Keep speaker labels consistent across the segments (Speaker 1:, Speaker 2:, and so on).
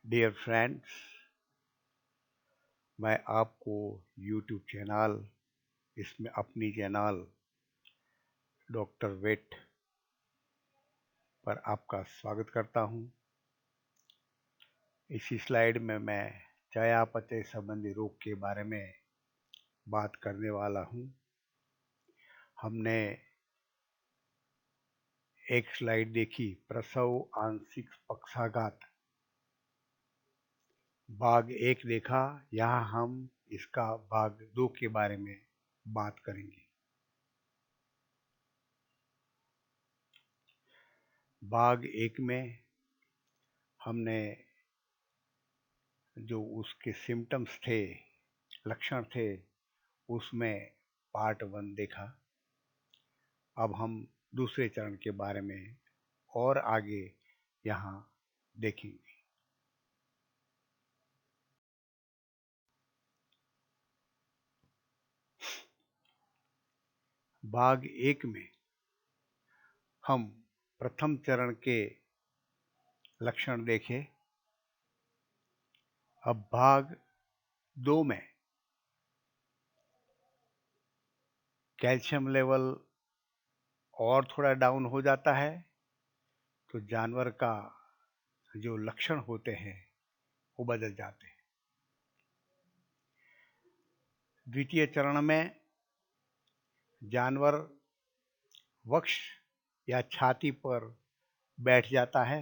Speaker 1: Dear friends, मैं आपको YouTube channel इसमें अपनी चैनल डॉक्टर वेट पर आपका स्वागत करता हूं। इसी स्लाइड में मैं चयापचय संबंधी रोग के बारे में बात करने वाला हूं। हमने एक स्लाइड देखी, प्रसव आंशिक पक्षाघात, भाग 1 देखा। यहाँ हम इसका भाग 2 के बारे में बात करेंगे। भाग 1 में हमने जो उसके सिम्टम्स थे, लक्षण थे, उसमें पार्ट 1 देखा। अब हम दूसरे चरण के बारे में और आगे यहाँ देखेंगे। भाग 1 में हम प्रथम चरण के लक्षण देखे। अब भाग 2 में कैल्शियम लेवल और थोड़ा डाउन हो जाता है, तो जानवर का जो लक्षण होते हैं वो बदल जाते हैं। द्वितीय चरण में जानवर वक्ष या छाती पर बैठ जाता है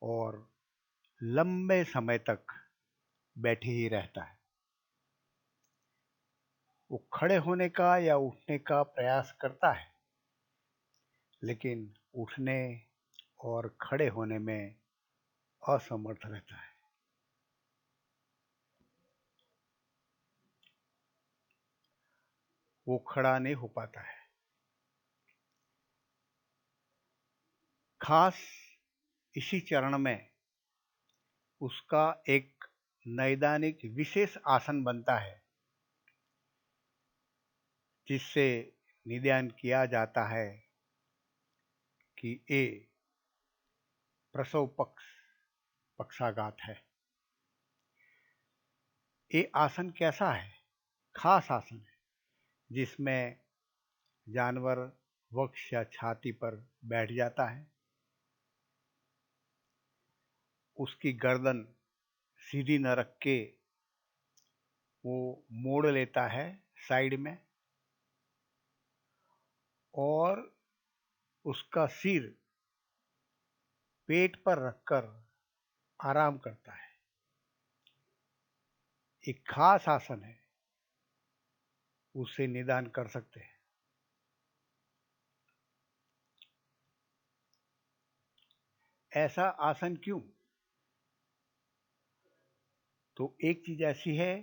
Speaker 1: और लंबे समय तक बैठे ही रहता है। वो खड़े होने का या उठने का प्रयास करता है, लेकिन उठने और खड़े होने में असमर्थ रहता है। वो खड़ा नहीं हो पाता है। खास इसी चरण में उसका एक नैदानिक विशेष आसन बनता है, जिससे निदान किया जाता है कि ये प्रसव पक्षाघात है। ये आसन कैसा है? खास आसन है, जिसमें जानवर वक्ष या छाती पर बैठ जाता है। उसकी गर्दन सीधी न रख के वो मोड़ लेता है साइड में, और उसका सिर पेट पर रखकर आराम करता है। एक खास आसन है, उससे निदान कर सकते हैं। ऐसा आसन क्यों? तो एक चीज ऐसी है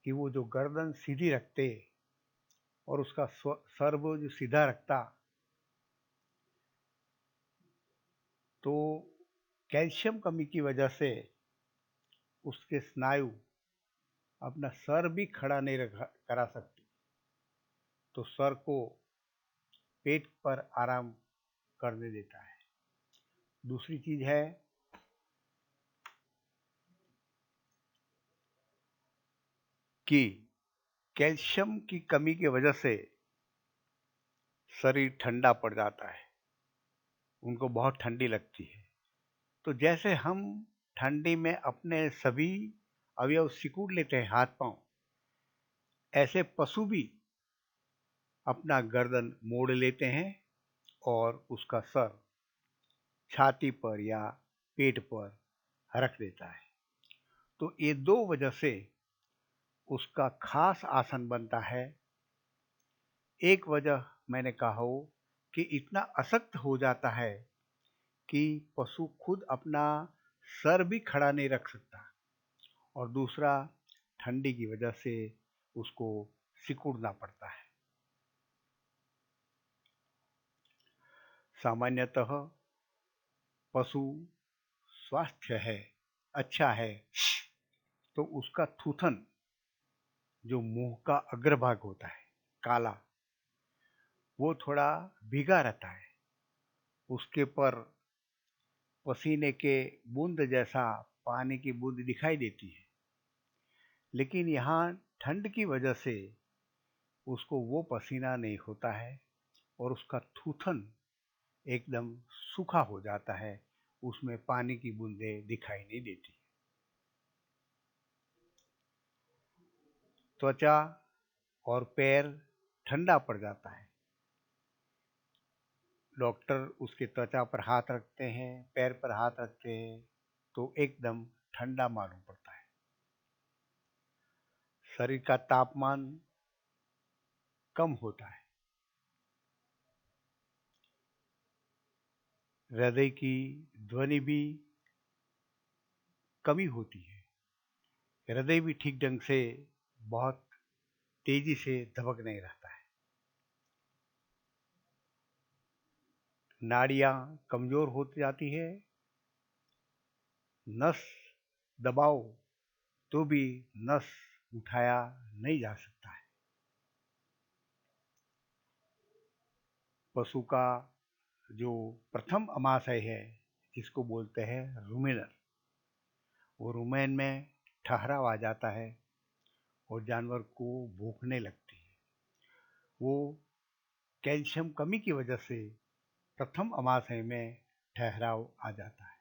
Speaker 1: कि वो जो गर्दन सीधी रखते और उसका सर वो जो सीधा रखता, तो कैल्शियम कमी की वजह से उसके स्नायु अपना सर भी खड़ा नहीं करा सकती, तो सर को पेट पर आराम करने देता है। दूसरी चीज है कि कैल्शियम की कमी की वजह से शरीर ठंडा पड़ जाता है, उनको बहुत ठंडी लगती है। तो जैसे हम ठंडी में अपने सभी अवयव सिकुड़ लेते हैं, हाथ पांव, ऐसे पशु भी अपना गर्दन मोड़ लेते हैं और उसका सर छाती पर या पेट पर रख देता है। तो ये दो वजह से उसका खास आसन बनता है। एक वजह मैंने कहा हो कि इतना अशक्त हो जाता है कि पशु खुद अपना सर भी खड़ा नहीं रख सकता, और दूसरा ठंडी की वजह से उसको सिकुड़ना पड़ता है। सामान्यतः पशु स्वास्थ्य है, अच्छा है, तो उसका थूथन, जो मुंह का अग्रभाग होता है काला, वो थोड़ा भीगा रहता है। उसके पर पसीने के बूंद जैसा पानी की बूंद दिखाई देती है, लेकिन यहाँ ठंड की वजह से उसको वो पसीना नहीं होता है और उसका थूथन एकदम सूखा हो जाता है, उसमें पानी की बूंदें दिखाई नहीं देती। त्वचा और पैर ठंडा पड़ जाता है। डॉक्टर उसके त्वचा पर हाथ रखते हैं, पैर पर हाथ रखते हैं तो एकदम ठंडा मालूम पड़ता है। शरीर का तापमान कम होता है। हृदय की ध्वनि भी कमी होती है। हृदय भी ठीक ढंग से बहुत तेजी से धड़क नहीं रहता है। नाड़ियां कमजोर होती जाती है। नस दबाओ तो भी नस उठाया नहीं जा सकता है। पशु का जो प्रथम अमाशय है, जिसको बोलते हैं रूमेनर, वो रुमेन में ठहराव आ जाता है और जानवर को भूखने लगती है। वो कैल्शियम कमी की वजह से प्रथम अमाशय में ठहराव आ जाता है।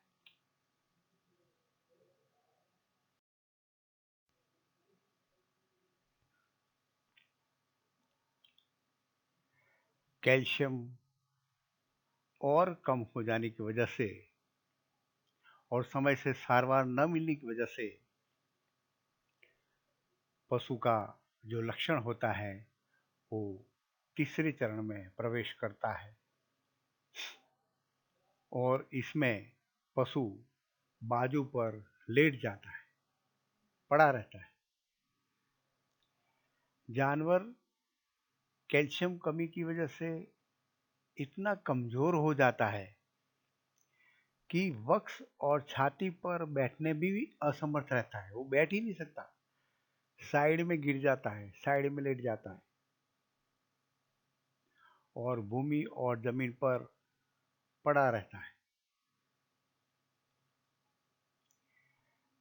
Speaker 1: कैल्शियम और कम हो जाने की वजह से और समय से सारवार न मिलने की वजह से पशु का जो लक्षण होता है वो तीसरे चरण में प्रवेश करता है और इसमें पशु बाजू पर लेट जाता है, पड़ा रहता है। जानवर कैल्शियम कमी की वजह से इतना कमजोर हो जाता है कि वक्ष और छाती पर बैठने भी असमर्थ रहता है। वो बैठ ही नहीं सकता, साइड में गिर जाता है, साइड में लेट जाता है और भूमि और जमीन पर पड़ा रहता है।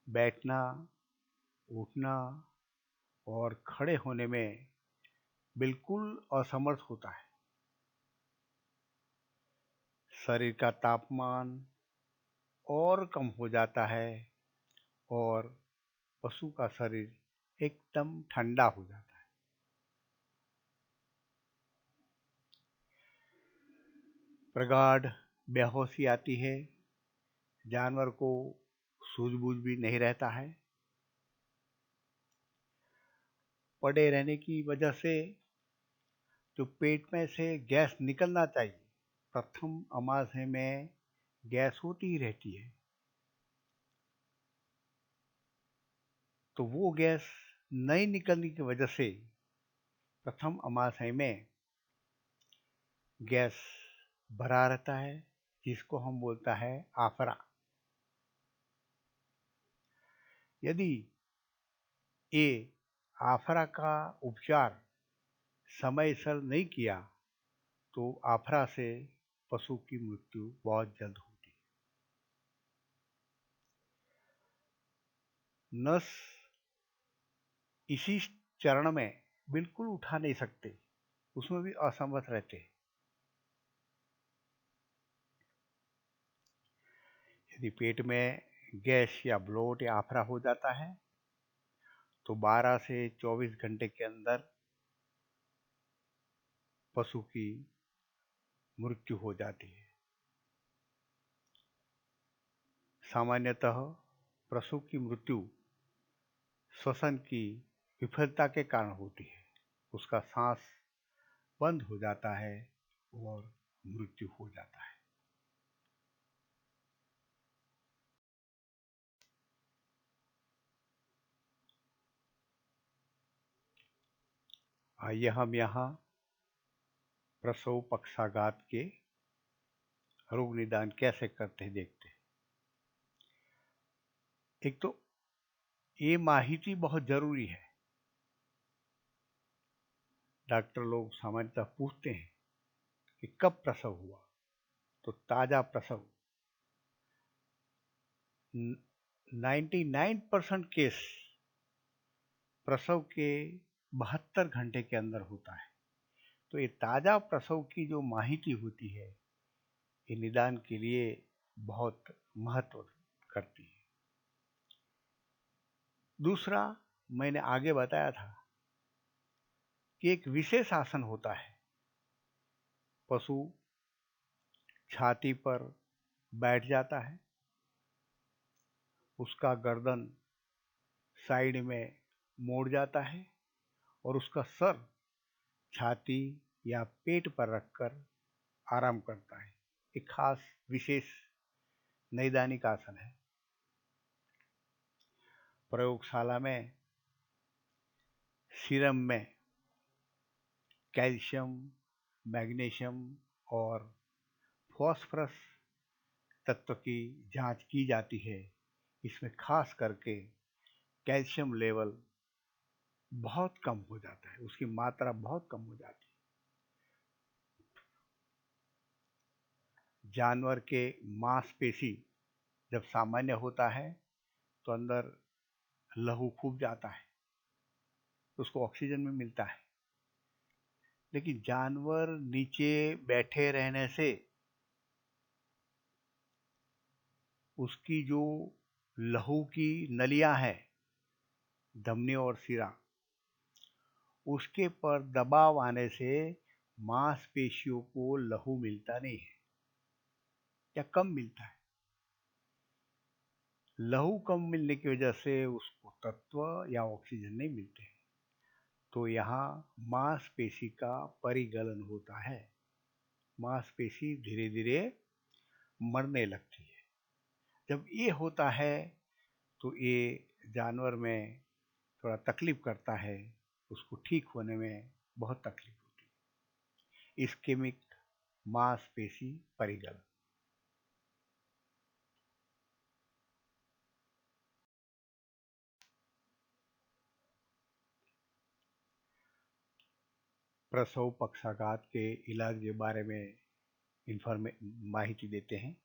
Speaker 1: बैठना, उठना और खड़े होने में बिल्कुल असमर्थ होता है। शरीर का तापमान और कम हो जाता है और पशु का शरीर एकदम ठंडा हो जाता है। प्रगाढ़ बेहोशी आती है। जानवर को सूझबूझ भी नहीं रहता है। पड़े रहने की वजह से जो पेट में से गैस निकलना चाहिए, प्रथम अमाशय में गैस होती ही रहती है, तो वो गैस नहीं निकलने की वजह से प्रथम अमाशय में गैस भरा रहता है, जिसको हम बोलता है आफरा। यदि ये आफरा का उपचार समय सर नहीं किया तो आफरा से पशु की मृत्यु बहुत जल्द होती है। नस इसी चरण में बिल्कुल उठा नहीं सकते, उसमें भी असमर्थ रहते। यदि पेट में गैस या ब्लोट या आफरा हो जाता है तो 12 से 24 घंटे के अंदर पशु की मृत्यु हो जाती है। सामान्यतः पशु की मृत्यु श्वसन की विफलता के कारण होती है। उसका सांस बंद हो जाता है और मृत्यु हो जाता है। आइए हम यहाँ प्रसव पक्षाघात के रोग निदान कैसे करते हैं देखते हैं। एक तो ये माहिती बहुत जरूरी है। डॉक्टर लोग सामान्यतः पूछते हैं कि कब प्रसव हुआ, तो ताजा प्रसव 99% केस प्रसव के 72 घंटे के अंदर होता है। तो ये ताज़ा प्रसव की जो माहिती होती है, ये निदान के लिए बहुत महत्व करती है। दूसरा, मैंने आगे बताया था कि एक विशेष आसन होता है। पशु छाती पर बैठ जाता है, उसका गर्दन साइड में मोड़ जाता है और उसका सर छाती या पेट पर रखकर आराम करता है। एक खास विशेष नैदानिक आसन है। प्रयोगशाला में सीरम में कैल्शियम, मैग्नीशियम और फॉस्फोरस तत्व की जांच की जाती है। इसमें खास करके कैल्शियम लेवल बहुत कम हो जाता है, उसकी मात्रा बहुत कम हो जाती है। जानवर के मांसपेशी जब सामान्य होता है तो अंदर लहू खूब जाता है, तो उसको ऑक्सीजन में मिलता है। लेकिन जानवर नीचे बैठे रहने से उसकी जो लहू की नलियां हैं, धमनी और सिरा, उसके पर दबाव आने से मांसपेशियों को लहू मिलता नहीं है या कम मिलता है। लहू कम मिलने की वजह से उसको तत्व या ऑक्सीजन नहीं मिलते, तो यहाँ मांसपेशी का परिगलन होता है। मांसपेशी धीरे धीरे मरने लगती है। जब ये होता है तो ये जानवर में थोड़ा तकलीफ करता है, उसको ठीक होने में बहुत तकलीफ होती है। इस्केमिक मांसपेशी परिगलन। प्रसव पक्षाघात के इलाज के बारे में माहिती देते हैं।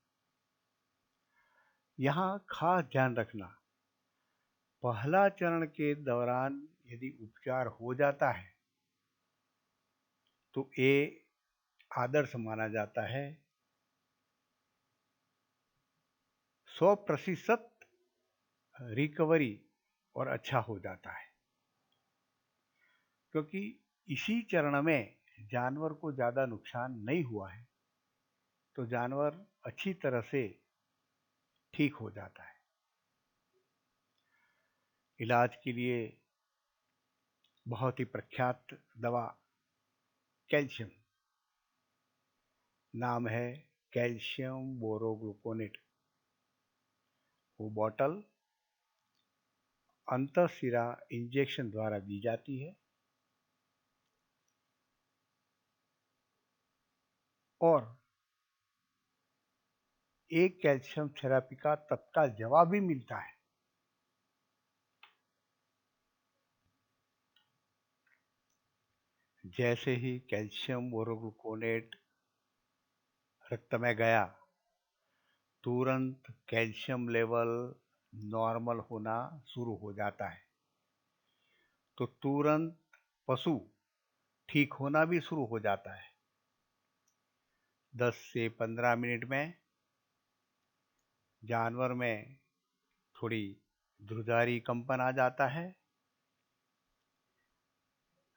Speaker 1: यहाँ खास ध्यान रखना, पहला चरण के दौरान यदि उपचार हो जाता है तो ये आदर्श माना जाता है। 100% रिकवरी और अच्छा हो जाता है, क्योंकि इसी चरण में जानवर को ज़्यादा नुकसान नहीं हुआ है, तो जानवर अच्छी तरह से ठीक हो जाता है। इलाज के लिए बहुत ही प्रख्यात दवा कैल्शियम, नाम है कैल्शियम बोरोग्लूकोनेट। वो बॉटल अंतःशिरा इंजेक्शन द्वारा दी जाती है और एक कैल्शियम थेरेपी का तत्काल जवाब भी मिलता है। जैसे ही कैल्शियम बोरोग्लूकोनेट रक्त में गया, तुरंत कैल्शियम लेवल नॉर्मल होना शुरू हो जाता है, तो तुरंत पशु ठीक होना भी शुरू हो जाता है। 10 से 15 मिनट में जानवर में थोड़ी ध्रुजारी कंपन आ जाता है,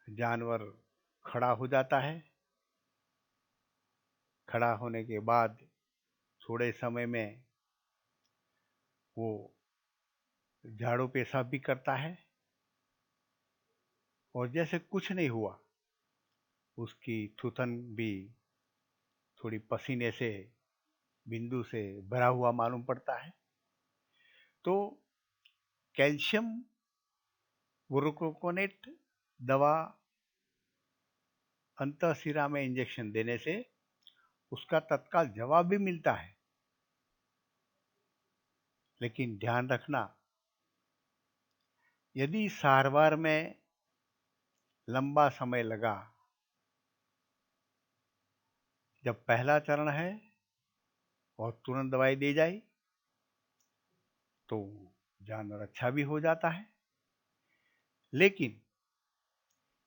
Speaker 1: जानवर खड़ा हो जाता है। खड़ा होने के बाद थोड़े समय में वो झाड़ू पेशाब भी करता है और जैसे कुछ नहीं हुआ, उसकी थूथन भी थोड़ी पसीने से बिंदु से भरा हुआ मालूम पड़ता है। तो कैल्शियम बोरोग्लूकोनेट दवा अंतःशिरा में इंजेक्शन देने से उसका तत्काल जवाब भी मिलता है। लेकिन ध्यान रखना, यदि सारवार में लंबा समय लगा, जब पहला चरण है और तुरंत दवाई दी जाए, तो जानवर अच्छा भी हो जाता है। लेकिन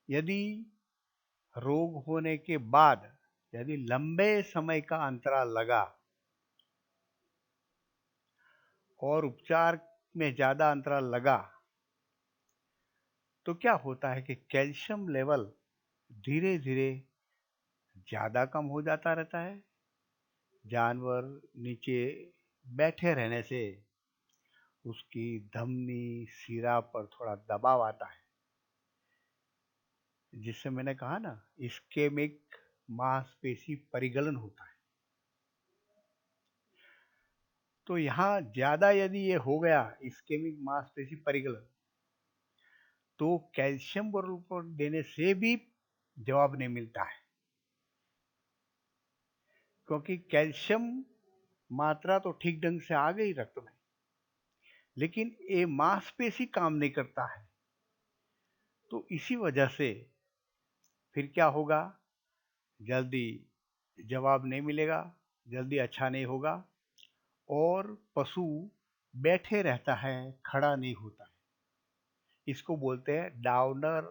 Speaker 1: यदि रोग होने के बाद यदि लंबे समय का अंतराल लगा और उपचार में ज़्यादा अंतराल लगा, तो क्या होता है कि कैल्शियम लेवल धीरे धीरे ज़्यादा कम हो जाता रहता है। जानवर नीचे बैठे रहने से उसकी धमनी शिरा पर थोड़ा दबाव आता है, जिससे मैंने कहा ना, इस्केमिक मांसपेशी परिगलन होता है। तो यहाँ ज़्यादा यदि ये हो गया इस्केमिक मांसपेशी परिगलन, तो कैल्शियम बोरोल देने से भी जवाब नहीं मिलता है, क्योंकि कैल्शियम मात्रा तो ठीक ढंग से आ गई रक्त में, लेकिन ये मांसपेशी काम नहीं करता है। तो इसी वजह से फिर क्या होगा, जल्दी जवाब नहीं मिलेगा, जल्दी अच्छा नहीं होगा और पशु बैठे रहता है, खड़ा नहीं होता है। इसको बोलते हैं डाउनर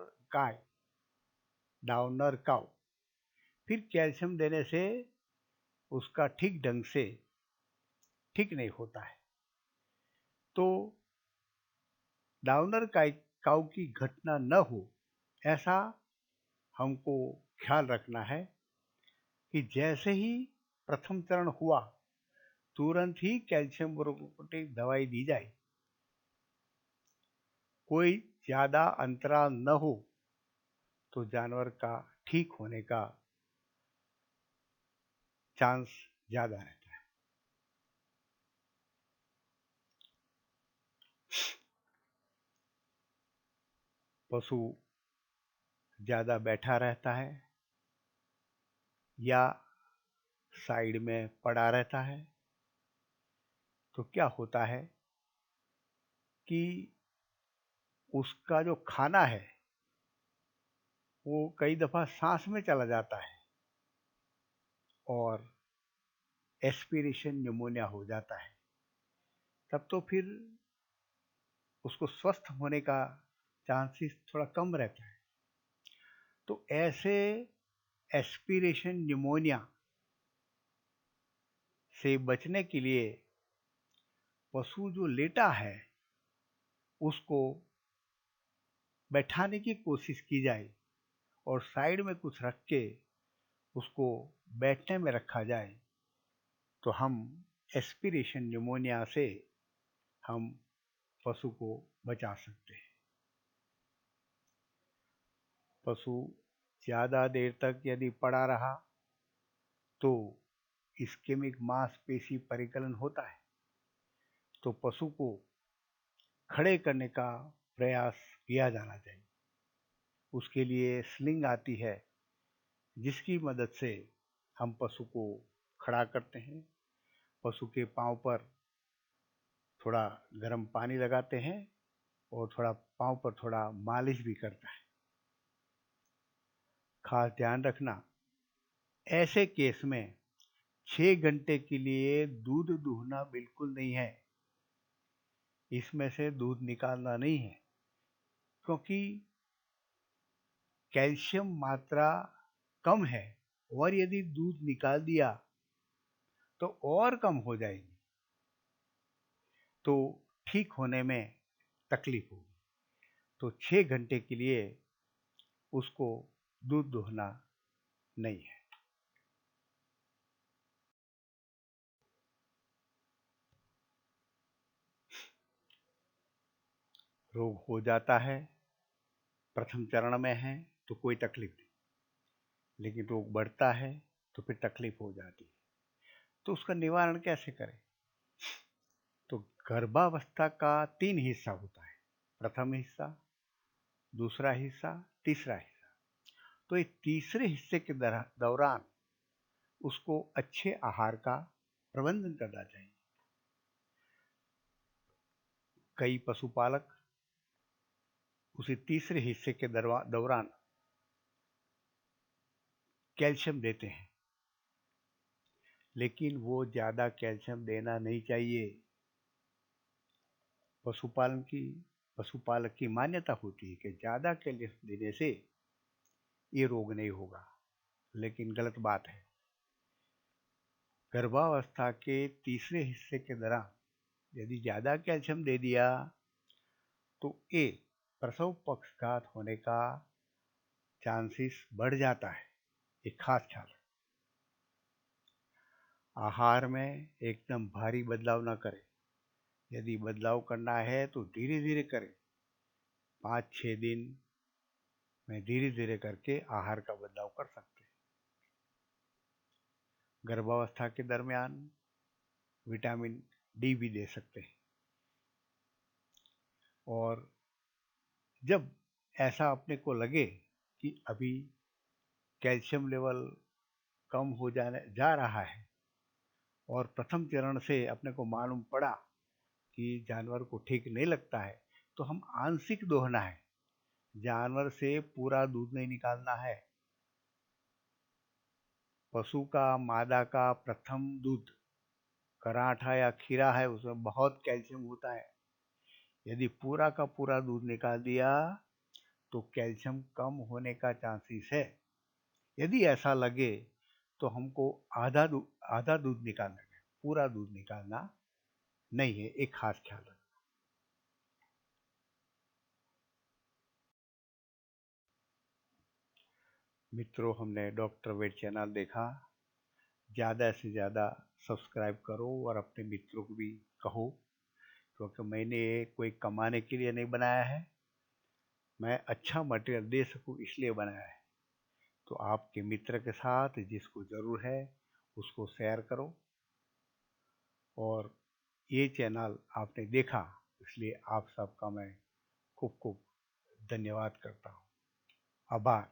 Speaker 1: काउ। फिर कैल्शियम देने से उसका ठीक ढंग से ठीक नहीं होता है। तो डाउनर काउ की घटना न हो, ऐसा हमको ख्याल रखना है कि जैसे ही प्रथम चरण हुआ तुरंत ही कैल्शियम बोरोटिक दवाई दी जाए। कोई ज़्यादा अंतराल न हो तो जानवर का ठीक होने का चांस ज़्यादा रहता है। पशु ज़्यादा बैठा रहता है या साइड में पड़ा रहता है, तो क्या होता है कि उसका जो खाना है वो कई दफ़ा सांस में चला जाता है और एस्पिरेशन न्यूमोनिया हो जाता है। तब तो फिर उसको स्वस्थ होने का चांसेस थोड़ा कम रहता है। तो ऐसे एस्पिरेशन न्यूमोनिया से बचने के लिए पशु जो लेटा है उसको बैठाने की कोशिश की जाए और साइड में कुछ रख के उसको बैठने में रखा जाए, तो हम एस्पिरेशन न्यूमोनिया से हम पशु को बचा सकते हैं। पशु ज़्यादा देर तक यदि पड़ा रहा तो इस्केमिक मांसपेशी परिकलन होता है, तो पशु को खड़े करने का प्रयास किया जाना चाहिए। उसके लिए स्लिंग आती है जिसकी मदद से हम पशु को खड़ा करते हैं। पशु के पांव पर थोड़ा गर्म पानी लगाते हैं और थोड़ा पांव पर थोड़ा मालिश भी करता है। खास ध्यान रखना, ऐसे केस में 6 घंटे के लिए दूध दूहना बिल्कुल नहीं है। इसमें से दूध निकालना नहीं है, क्योंकि कैल्शियम मात्रा कम है और यदि दूध निकाल दिया तो और कम हो जाएगी, तो ठीक होने में तकलीफ होगी। तो 6 घंटे के लिए उसको दूध दूहना नहीं है। रोग हो जाता है, प्रथम चरण में है तो कोई तकलीफ नहीं, लेकिन रोग बढ़ता है तो फिर तकलीफ हो जाती है। तो उसका निवारण कैसे करें? तो गर्भावस्था का 3 हिस्सा होता है, प्रथम हिस्सा, दूसरा हिस्सा, तीसरा हिस्सा। तो इस तीसरे हिस्से के दौरान उसको अच्छे आहार का प्रबंधन करना चाहिए। कई पशुपालक उसी तीसरे हिस्से के दौरान कैल्शियम देते हैं, लेकिन वो ज़्यादा कैल्शियम देना नहीं चाहिए। पशुपालन की पशुपालक की मान्यता होती है कि ज़्यादा कैल्शियम देने से ये रोग नहीं होगा, लेकिन गलत बात है। गर्भावस्था के तीसरे हिस्से के दौरान यदि ज़्यादा कैल्शियम दे दिया तो ये प्रसव पक्षघात होने का चांसेस बढ़ जाता है। एक खास ख्याल, आहार में एकदम भारी बदलाव ना करें। यदि बदलाव करना है तो धीरे धीरे करें। 5-6 दिन में धीरे धीरे करके आहार का बदलाव कर सकते हैं। गर्भावस्था के दरमियान विटामिन डी भी दे सकते हैं। और जब ऐसा अपने को लगे कि अभी कैल्शियम लेवल कम हो जाने जा रहा है और प्रथम चरण से अपने को मालूम पड़ा कि जानवर को ठीक नहीं लगता है, तो हम आंशिक दोहना है। जानवर से पूरा दूध नहीं निकालना है। पशु का मादा का प्रथम दूध कराठा या खीरा है, उसमें बहुत कैल्शियम होता है। यदि पूरा का पूरा दूध निकाल दिया तो कैल्शियम कम होने का चांसेस है। यदि ऐसा लगे तो हमको आधा दूध निकालना है, पूरा दूध निकालना नहीं है। एक खास ख्याल रखना। मित्रों, हमने डॉक्टर वेट चैनल देखा। ज़्यादा से ज़्यादा सब्सक्राइब करो और अपने मित्रों को भी कहो, क्योंकि मैंने ये कोई कमाने के लिए नहीं बनाया है। मैं अच्छा मटेरियल दे सकूं इसलिए बनाया है। तो आपके मित्र के साथ जिसको ज़रूर है उसको शेयर करो। और ये चैनल आपने देखा इसलिए आप सबका मैं खूब खूब धन्यवाद करता हूँ। आभार।